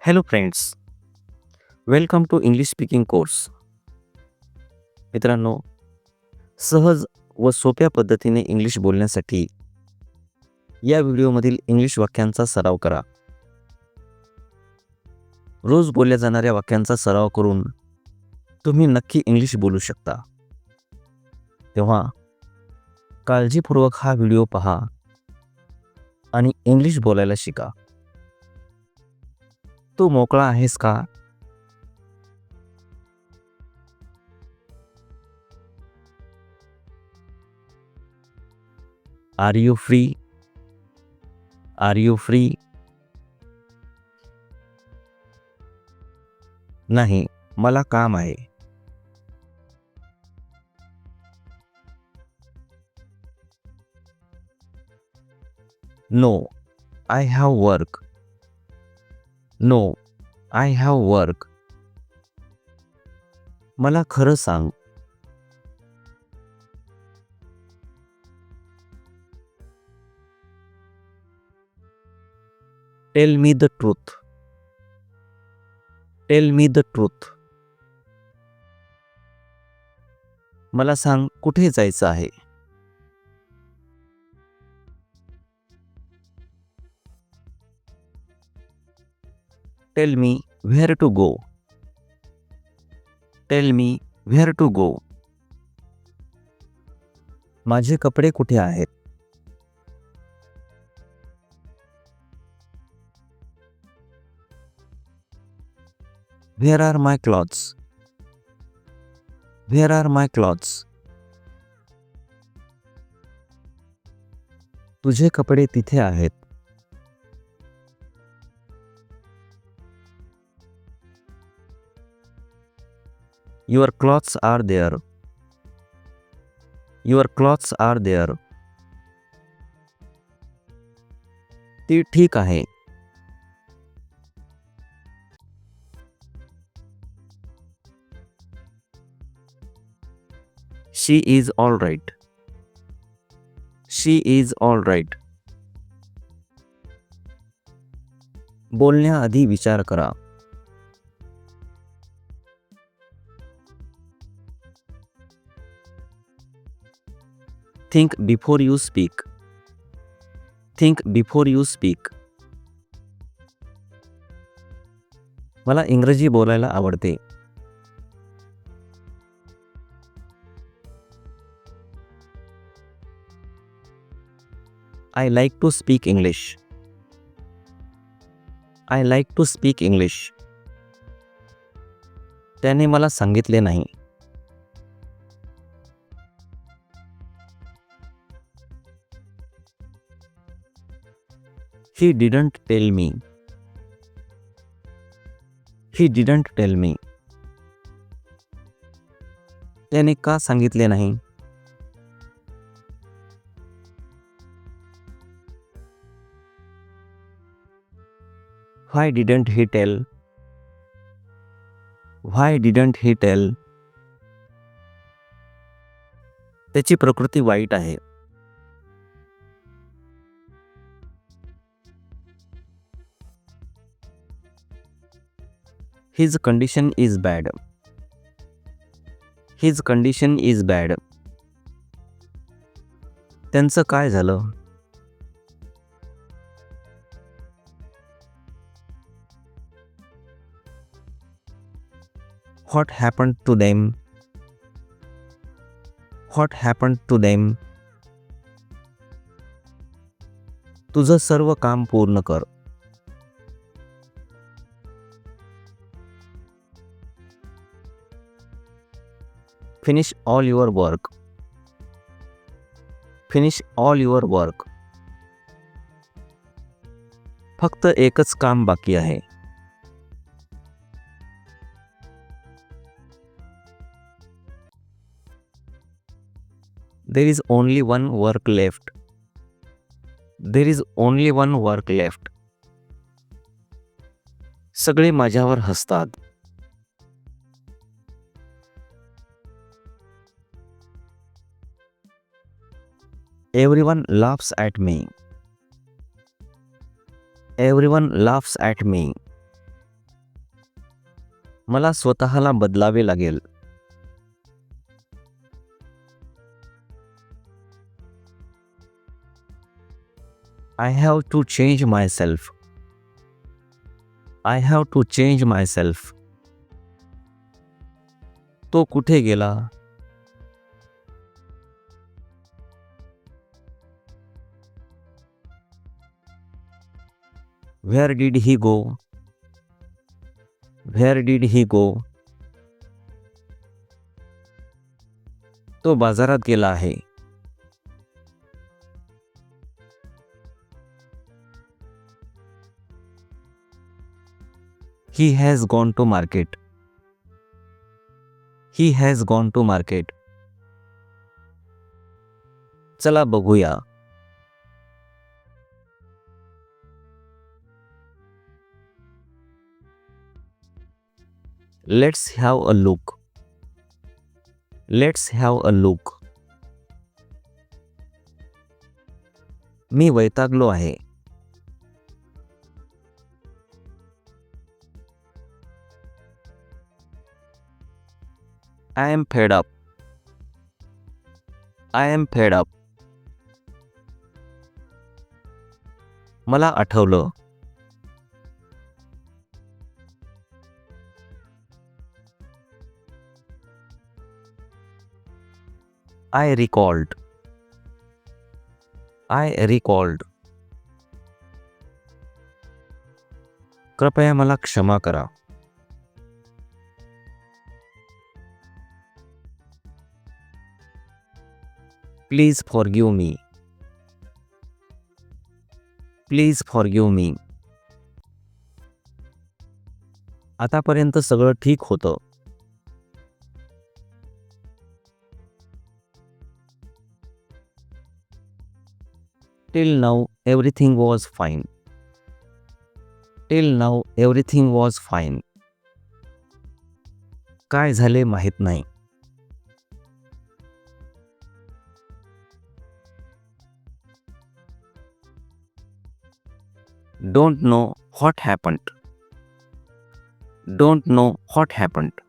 Hello friends, welcome to English speaking course. मित्रांनो, सहज व सोप्या पद्धतीने इंग्लिश बोलण्यासाठी या व्हिडिओमधील इंग्लिश वाक्यांचा सराव करा. रोज बोलल्या जाणाऱ्या वाक्यांचा सराव करून तुम्ही नक्की इंग्लिश बोलू शकता. तेव्हा काळजीपूर्वक हा व्हिडिओ पहा आणि इंग्लिश बोलायला शिका. तू मोकळा आहेस का? Are you free? Are you free? नाही, मला काम आहे. No, I have work. No, I have work. मला खरं सांग. Tell me the truth. Tell me the truth. मला सांग कुठे जायचं आहे. Tell me where to go. Tell me where to go. माझे कपडे कुठे आहेत. Where are my clothes. Where are my clothes. तुझे कपडे तिथे आहेत. Your clothes are there. Your clothes are there. ती ठीक आहे. She is all right. She is all right. बोलण्याआधी विचार करा. Think before you speak. Think before you speak. मला इंग्रजी बोलायला आवडते. I like to speak English. I like to speak English. त्याने मला सांगितले नाही. He didn't tell me. He didn't tell me. त्याने का सांगितले नाही. Why didn't he tell. Why didn't he tell. त्याची प्रकृती वाईट आहे. His condition is bad. His condition is bad. त्यांचं काय झालं. What happened to them. What happened to them. तुझं सर्व काम पूर्ण कर. Finish all your work. Finish all your work. फक्त एकच काम बाकी आहे. There is only one work left. There is only one work left. सगळे माझ्यावर हसतात. Everyone laughs at me. Everyone laughs at me. मला स्वतःला बदलावे लागेल. I have to change myself. I have to change myself. तो कुठे गेला? Where did he go? Where did he go? तो बाजारात गेला आहे. He has gone to market. He has gone to market. चला बघूया. Let's have a look. Let's have a look. मी वैतागलो आहे. I am fed up. I am fed up. मला आठवलं. I recalled. I recalled. कृपया मला क्षमा करा. Please forgive me. Please forgive me. आतापर्यंत सगळं ठीक होतं. Till now everything was fine. Till now everything was fine. काय झाले माहीत नाही. Don't know what happened. Don't know what happened.